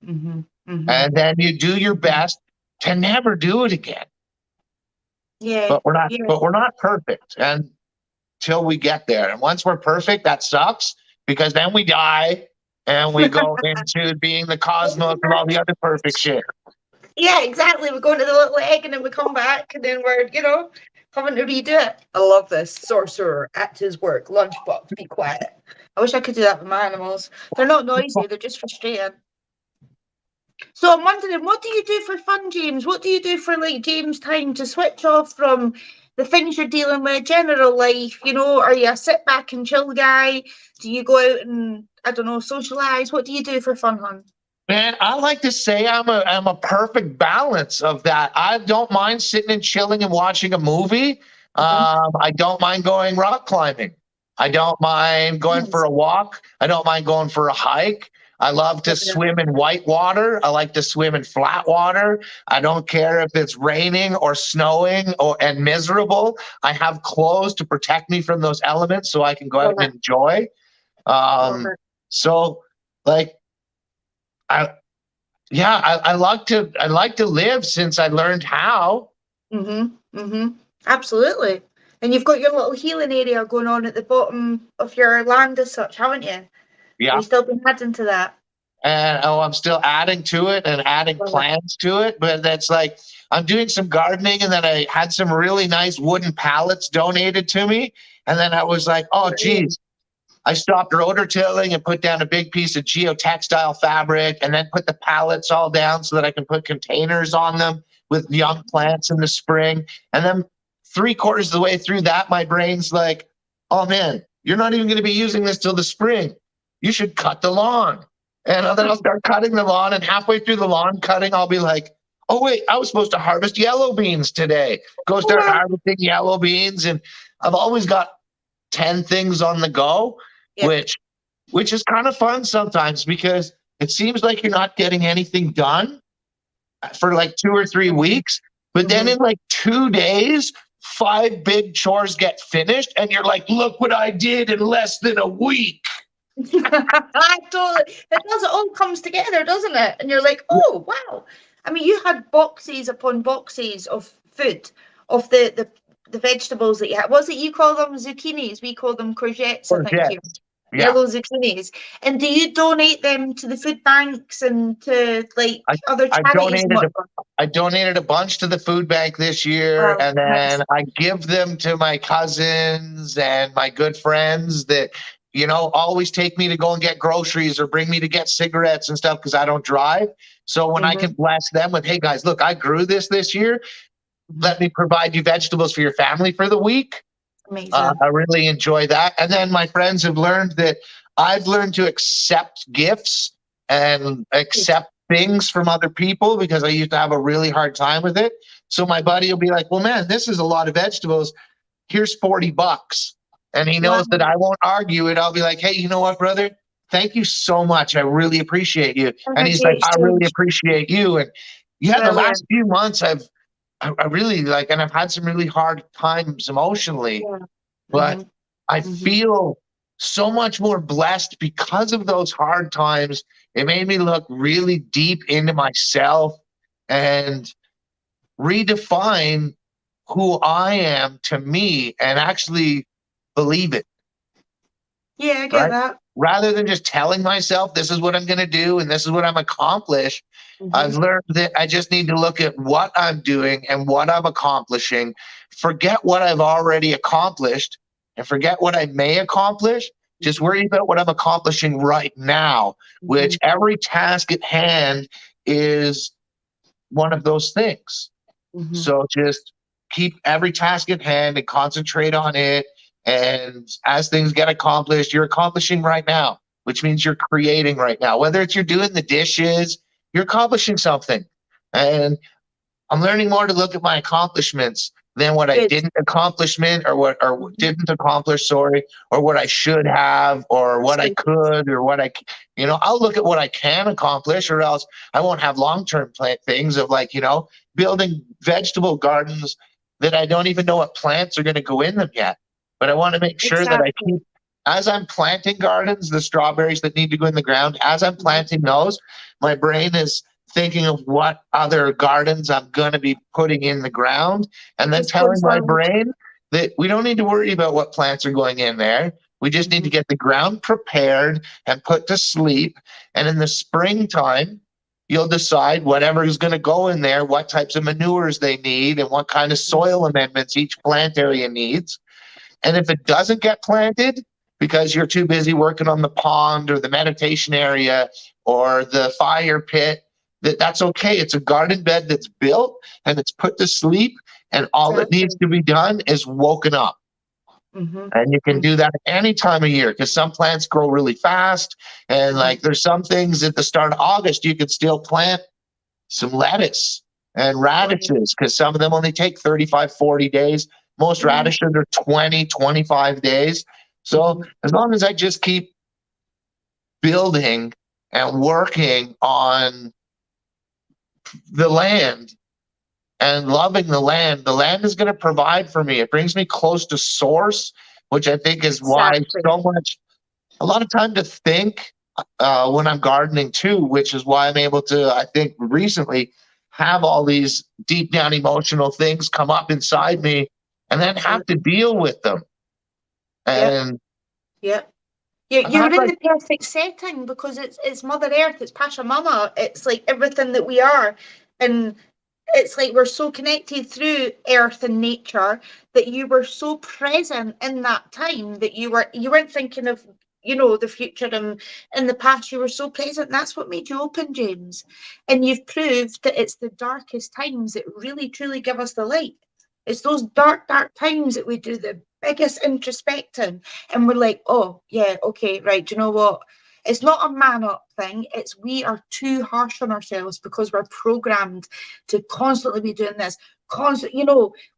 And then you do your best to never do it again. But we're not perfect until we get there. And once we're perfect, that sucks, because then we die and we go into being the cosmos and all the other perfect shit. Yeah, exactly. We go into the little egg and then we come back and then we're, having to redo it. I love this. Sorcerer at his work. Lunchbox, be quiet. I wish I could do that with my animals. They're not noisy, they're just frustrating. So I'm wondering, what do you do for fun, James? What do you do for James time to switch off from the things you're dealing with, general life? Are you a sit back and chill guy? Do you go out and, I don't know, socialize? What do you do for fun, hon? Man, I like to say I'm a perfect balance of that. I don't mind sitting and chilling and watching a movie. I don't mind going rock climbing. I don't mind going for a walk. I don't mind going for a hike. I love to swim in white water. I like to swim in flat water. I don't care if it's raining or snowing and miserable. I have clothes to protect me from those elements so I can go out and enjoy. I like to live since I learned how. Absolutely. And you've got your little healing area going on at the bottom of your land as such, haven't you? Yeah. You've still been adding to that. And I'm still adding to it and adding plants to it. But that's like, I'm doing some gardening, and then I had some really nice wooden pallets donated to me. And then I was like, oh, geez. I stopped rototilling and put down a big piece of geotextile fabric, and then put the pallets all down so that I can put containers on them with young plants in the spring. And then 3/4 of the way through that, my brain's like, oh man, you're not even going to be using this till the spring. You should cut the lawn. And then I'll start cutting the lawn, and halfway through the lawn cutting, I'll be like, oh wait, I was supposed to harvest yellow beans today. Go start harvesting yellow beans. And I've always got 10 things on the go. Which is kind of fun sometimes, because it seems like you're not getting anything done for like 2 or 3 weeks. But then in like 2 days, 5 big chores get finished, and you're like, look what I did in less than a week. Totally. It all comes together, doesn't it? And you're like, oh, wow. I mean, you had boxes upon boxes of food, of the vegetables that you had. What's it you call them? Zucchinis. We call them courgettes, I think. Here. Yellow zucchinis. And do you donate them to the food banks and to other charities? I donated a bunch to the food bank this year, and then I give them to my cousins and my good friends that always take me to go and get groceries or bring me to get cigarettes and stuff, because I don't drive. So when I can bless them with, hey guys, look, I grew this year. Let me provide you vegetables for your family for the week. Amazing. I really enjoy that. And then my friends have learned that I've learned to accept gifts and accept things from other people, because I used to have a really hard time with it. So my buddy will be like, well, man, this is a lot of vegetables. Here's $40. And he knows that I won't argue it. I'll be like, hey, you know what, brother? Thank you so much. I really appreciate you. And he's like, I really appreciate you. And the last few months I really and I've had some really hard times emotionally, but I feel so much more blessed because of those hard times. It made me look really deep into myself and redefine who I am to me, and actually believe it. Yeah, I get that. Rather than just telling myself this is what I'm going to do and this is what I'm accomplish, I've learned that I just need to look at what I'm doing and what I'm accomplishing, forget what I've already accomplished and forget what I may accomplish. Just worry about what I'm accomplishing right now, which every task at hand is one of those things. So just keep every task at hand and concentrate on it And as things get accomplished, you're accomplishing right now, which means you're creating right now. Whether it's you're doing the dishes, you're accomplishing something. And I'm learning more to look at my accomplishments than what I didn't accomplishment or didn't accomplish, sorry, or what I should have or what I could or what I'll look at what I can accomplish, or else I won't have long-term things of like, building vegetable gardens that I don't even know what plants are going to go in them yet. But I want to make sure that I keep, as I'm planting gardens, the strawberries that need to go in the ground, as I'm planting those, my brain is thinking of what other gardens I'm going to be putting in the ground, and then telling my brain that we don't need to worry about what plants are going in there. We just need to get the ground prepared and put to sleep. And in the springtime, you'll decide whatever is going to go in there, what types of manures they need, and what kind of soil amendments each plant area needs. And if it doesn't get planted because you're too busy working on the pond or the meditation area or the fire pit, that's okay. It's a garden bed that's built and it's put to sleep, and all that needs to be done is woken up. And you can do that any time of year, because some plants grow really fast. And like there's some things at the start of August, you can still plant some lettuce and radishes, because some of them only take 35, 40 days. Most radishes are 20, 25 days. So as long as I just keep building and working on the land and loving the land is going to provide for me. It brings me close to source, which I think is why a lot of time to think when I'm gardening too, which is why I'm able to, I think recently, have all these deep down emotional things come up inside me and then have to deal with them. And you're in the perfect setting, because it's Mother Earth, it's Pachamama, it's like everything that we are, and it's like we're so connected through earth and nature that you were so present in that time that you weren't thinking of the future and in the past. You were so present. That's what made you open, James. And you've proved that it's the darkest times that really truly give us the light. It's those dark times that we do the biggest introspecting, and we're like, oh yeah, okay, right, do you know what? It's not a man up thing. It's we are too harsh on ourselves because we're programmed to constantly be doing this.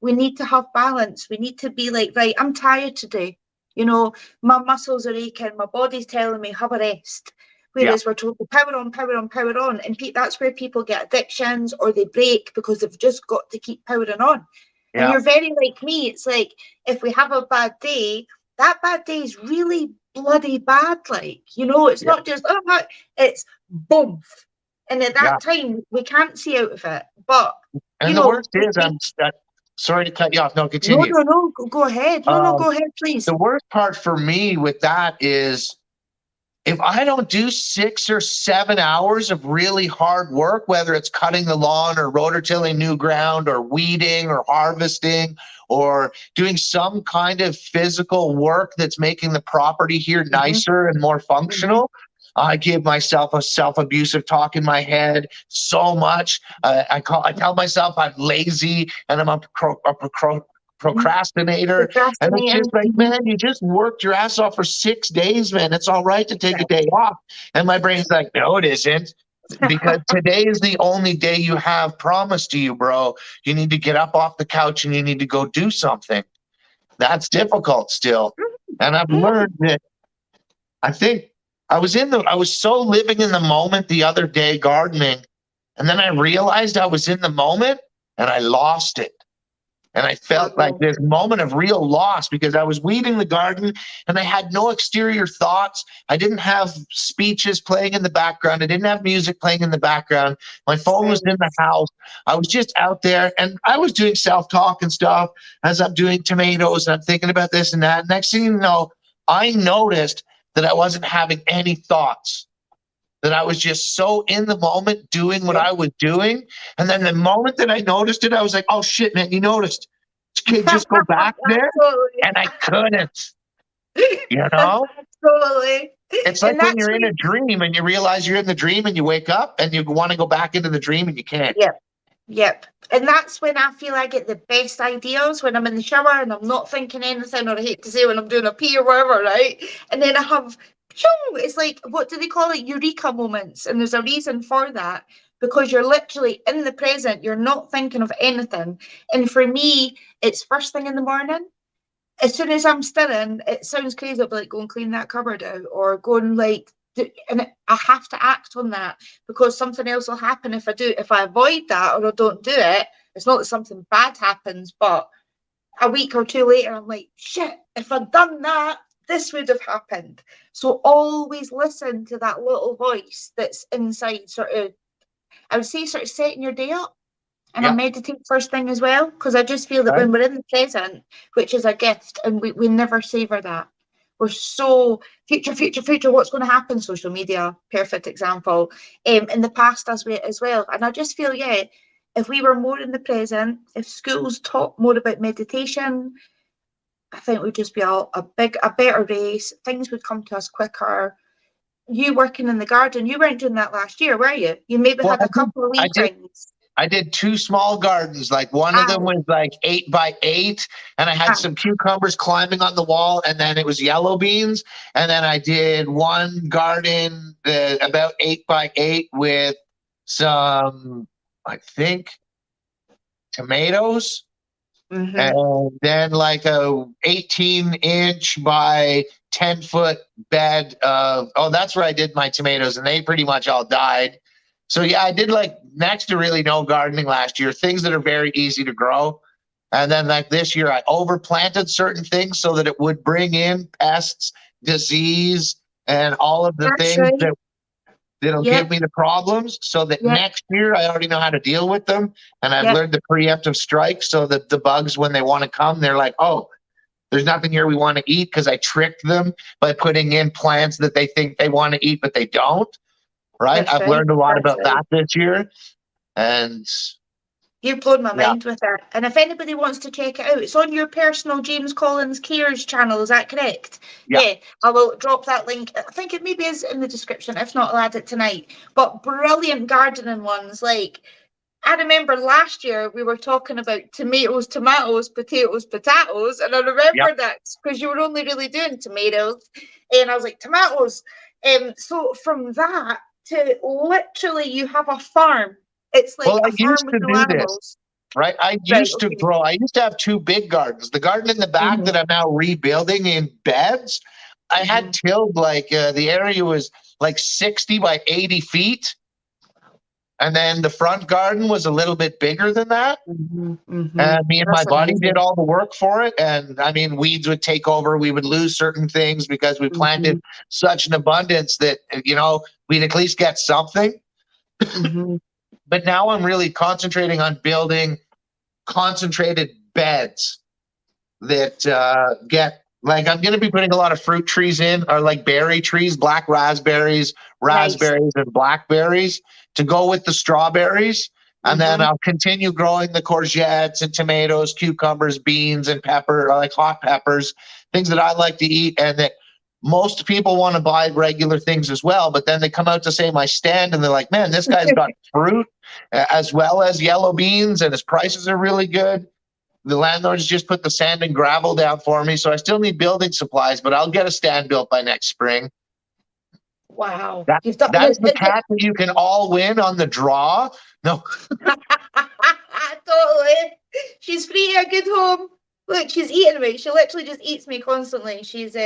We need to have balance. We need to be like, right, I'm tired today. My muscles are aching. My body's telling me have a rest. Whereas we're told to power on, power on, power on. And that's where people get addictions or they break because they've just got to keep powering on. Yeah. And you're very like me. It's like if we have a bad day, that bad day is really bloody bad. Like, it's not just, it's boom. And at that time, we can't see out of it. But, the worst is, I'm sorry to cut you off. No, continue. No, go ahead. Go ahead, please. The worst part for me with that is if I don't do 6 or 7 hours of really hard work, whether it's cutting the lawn or rotor-tilling new ground or weeding or harvesting or doing some kind of physical work that's making the property here nicer and more functional, I give myself a self-abusive talk in my head so much. I tell myself I'm lazy and I'm a procrastinator. And it's just like, man, you just worked your ass off for 6 days, man. It's all right to take a day off. And my brain's like, no, it isn't. Because today is the only day you have promised to you, bro. You need to get up off the couch and you need to go do something. That's difficult still. And I've learned that I think I was so living in the moment the other day gardening, and then I realized I was in the moment and I lost it. And I felt like this moment of real loss because I was weeding the garden and I had no exterior thoughts. I didn't have speeches playing in the background. I didn't have music playing in the background. My phone was in the house. I was just out there and I was doing self-talk and stuff as I'm doing tomatoes and I'm thinking about this and that. Next thing you know, I noticed that I wasn't having any thoughts, that I was just so in the moment doing what I was doing. And then the moment that I noticed it, I was like, oh shit, man, you noticed. Can just go back there? And I couldn't, Totally. It's like when you're in a dream and you realize you're in the dream and you wake up and you want to go back into the dream and you can't. Yep. And that's when I feel I get the best ideas, when I'm in the shower and I'm not thinking anything, or I hate to say when I'm doing a pee or whatever, right? And then I have, it's like, what do they call it? Eureka moments. And there's a reason for that, because you're literally in the present, you're not thinking of anything. And for me, it's first thing in the morning. As soon as I'm stirring, it sounds crazy, but like, go and clean that cupboard out, or go and like, and I have to act on that, because something else will happen if I avoid that or I don't do it. It's not that something bad happens, but a week or two later, I'm like, shit, if I'd done that, this would have happened. So always listen to that little voice that's inside, sort of, I would say, sort of setting your day up. And I meditate first thing as well, because I just feel that when we're in the present, which is a gift, and we never savor that. We're so future, what's going to happen? Social media, perfect example. In the past as well. And I just feel, if we were more in the present, if schools taught more about meditation, I think we'd just be a better race. Things would come to us quicker. You working in the garden, you weren't doing that last year, were you? You maybe had a couple of wee things. I did 2 small gardens. Like one of them was like 8 by 8, and I had some cucumbers climbing on the wall, and then it was yellow beans. And then I did one garden about 8 by 8 with some, I think, tomatoes. Mm-hmm. And then like a 18-inch by 10-foot bed of, that's where I did my tomatoes, and they pretty much all died. So yeah, I did like next to really no gardening last year, things that are very easy to grow. And then like this year, I overplanted certain things so that it would bring in pests, disease, and all of the things that'll give me the problems, so that next year I already know how to deal with them. And I've learned the preemptive strike, so that the bugs, when they want to come, they're like, oh, there's nothing here we want to eat, because I tricked them by putting in plants that they think they want to eat, but they don't. Right? I've learned a lot about that this year. And you've blown my mind with it. And if anybody wants to check it out, it's on your personal James Collins Cares channel. Is that correct? Yeah. I will drop that link. I think it maybe is in the description. If not, I'll add it tonight. But brilliant gardening ones. Like, I remember last year we were talking about tomatoes, potatoes. And I remember that because you were only really doing tomatoes. And I was like, tomatoes. So from that to literally you have a farm. It's like a farm with no animals. Right? I used to grow. I used to have 2 big gardens. The garden in the back that I'm now rebuilding in beds, I had tilled like the area was like 60 by 80 feet. And then the front garden was a little bit bigger than that. And me and my buddy did all the work for it. And I mean, weeds would take over. We would lose certain things because we planted such an abundance that, we'd at least get something. But now I'm really concentrating on building concentrated beds that get, like, I'm going to be putting a lot of fruit trees in, or like berry trees, black raspberries, and blackberries to go with the strawberries. And then I'll continue growing the courgettes and tomatoes, cucumbers, beans, and pepper, like hot peppers, things that I like to eat, and that most people want to buy regular things as well. But then they come out to say my stand and they're like, man, this guy's got fruit as well as yellow beans, and his prices are really good. The landlords just put the sand and gravel down for me. So I still need building supplies, but I'll get a stand built by next spring. Wow. That's the cat that you can all win on the draw. No. Totally. She's free a good home. Look, she's eating me. She literally just eats me constantly. She's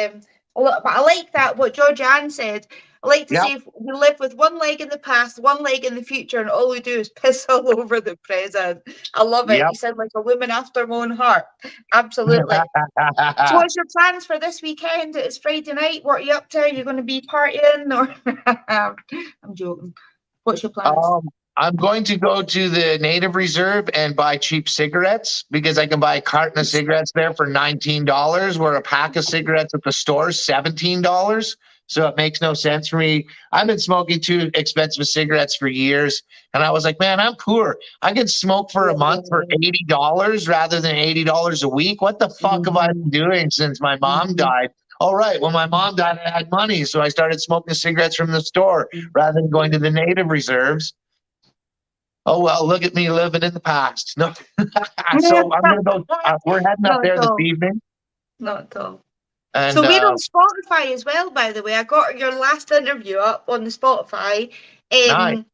but I like that, what Georgianne said. I like to say, we live with one leg in the past, one leg in the future, and all we do is piss all over the present. I love it. You sound like a woman after my own heart. Absolutely. So what's your plans for this weekend? It's Friday night. What are you up to? Are you going to be partying? Or I'm joking. What's your plans? I'm going to go to the native reserve and buy cheap cigarettes, because I can buy a carton of cigarettes there for $19, where a pack of cigarettes at the store is $17. So it makes no sense for me. I've been smoking 2 expensive cigarettes for years, and I was like, man, I'm poor. I can smoke for a month for $80 rather than $80 a week. What the fuck have I been doing since my mom died? All right, when my mom died, I had money, so I started smoking cigarettes from the store rather than going to the native reserves. Oh, well, look at me living in the past. No. So I'm going to go. We're heading up Not there at this all. evening. Not at all. And So we're on Spotify as well, by the way. I got your last interview up on the Spotify. nice.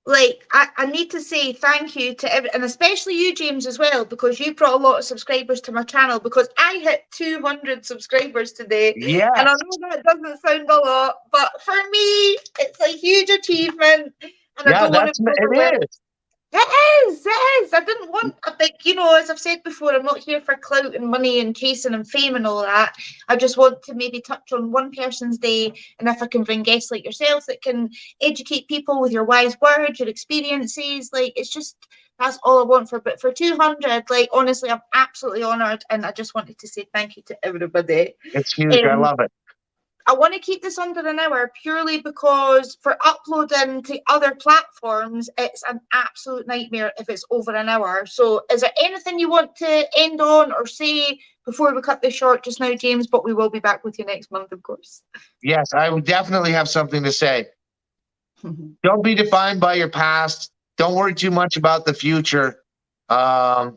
Like, I need to say thank you to and especially you, James, as well, because you brought a lot of subscribers to my channel, because I hit 200 subscribers today. Yes. And I know that doesn't sound a lot, but for me, it's a huge achievement. And I don't want to be overwhelmed. It is. It is. I didn't want, like, you know, as I've said before, I'm not here for clout and money and chasing and fame and all that. I just want to maybe touch on one person's day, and if I can bring guests like yourself that can educate people with your wise words, your experiences, like, it's just, that's all I want for. But for 200, like, honestly, I'm absolutely honoured, and I just wanted to say thank you to everybody. It's huge. I love it. I want to keep this under an hour purely because for uploading to other platforms, it's an absolute nightmare if it's over an hour. So is there anything you want to end on or say before we cut this short just now, James? But we will be back with you next month, of course. Yes, I would definitely have something to say. Don't be defined by your past. Don't worry too much about the future. Find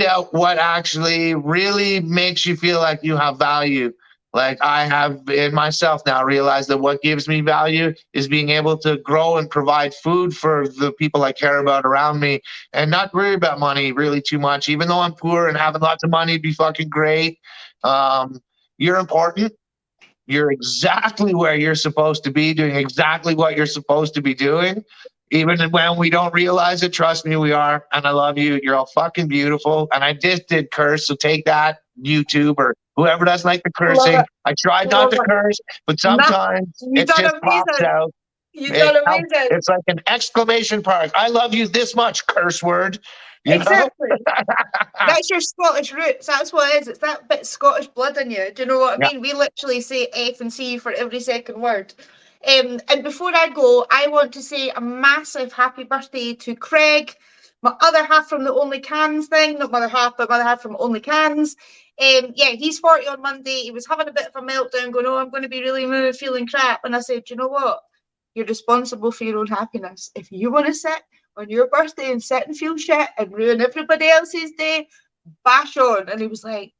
out what actually really makes you feel like you have value. Like I have in myself now realized that what gives me value is being able to grow and provide food for the people I care about around me, and not worry about money really too much. Even though I'm poor and having lots of money would be fucking great. You're important. You're exactly where you're supposed to be, doing exactly what you're supposed to be doing. Even when we don't realize it, trust me, we are. And I love you. You're all fucking beautiful. And I just did curse, so take that, YouTube or whoever doesn't like the cursing. I tried not to curse, but sometimes it just pops out. It's like an exclamation mark. I love you this much, curse word. You know? That's your Scottish roots. That's what it is. It's that bit Scottish blood in you. Do you know what I mean? We literally say F and C for every second word. And before I go, I want to say a massive happy birthday to Craig, my other half from the Only Cans thing. Not mother half, but mother half from Only Cans. Yeah, he's 40 on Monday. He was having a bit of a meltdown, going, oh, I'm going to be really feeling crap. And I said, you know what? You're responsible for your own happiness. If you want to sit on your birthday and sit and feel shit and ruin everybody else's day, bash on. And he was like,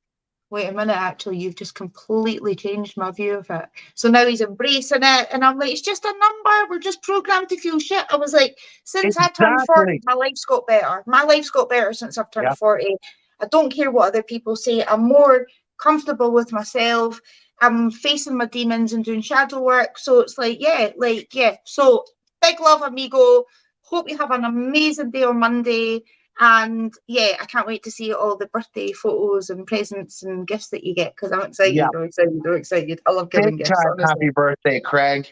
wait a minute, actually, you've just completely changed my view of it. So now he's embracing it. And I'm like, it's just a number. We're just programmed to feel shit. I was like, since I turned 40, my life's got better. My life's got better since I've turned 40. I don't care what other people say. I'm more comfortable with myself. I'm facing my demons and doing shadow work. So it's like, yeah. So big love, amigo. Hope you have an amazing day on Monday. And yeah, I can't wait to see all the birthday photos and presents and gifts that you get, because I'm excited. I'm excited. I love giving gifts. Big time happy birthday, Craig.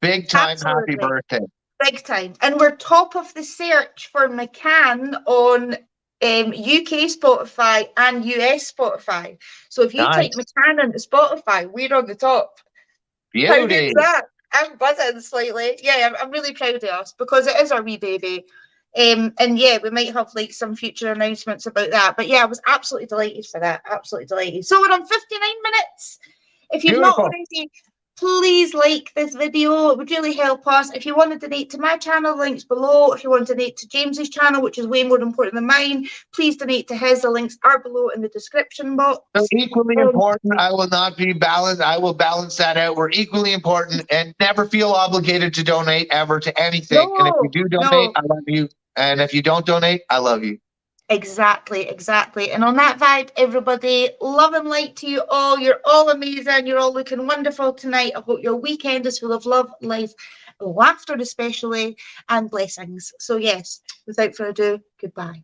Big time happy birthday. Big time. And we're top of the search for McCann on UK Spotify and US Spotify. So if you type McCann into Spotify, we're on the top. Beauty. How good's that? I'm buzzing slightly. Yeah, I'm really proud of us because it is our wee baby. And yeah, we might have like some future announcements about that. But yeah, I was absolutely delighted for that. Absolutely delighted. So we're on 59 minutes. If you've not already, please like this video. It would really help us. If you want to donate to my channel, links below. If you want to donate to James's channel, which is way more important than mine, please donate to his. The links are below in the description box. So equally important. I will not be balanced. I will balance that out. We're equally important, and never feel obligated to donate ever to anything. And if you do donate, I love you. And if you don't donate, I love you. Exactly. And on that vibe, everybody, love and light to you all. You're all amazing. You're all looking wonderful tonight. I hope your weekend is full of love, life, laughter especially, and blessings. So yes, without further ado, goodbye.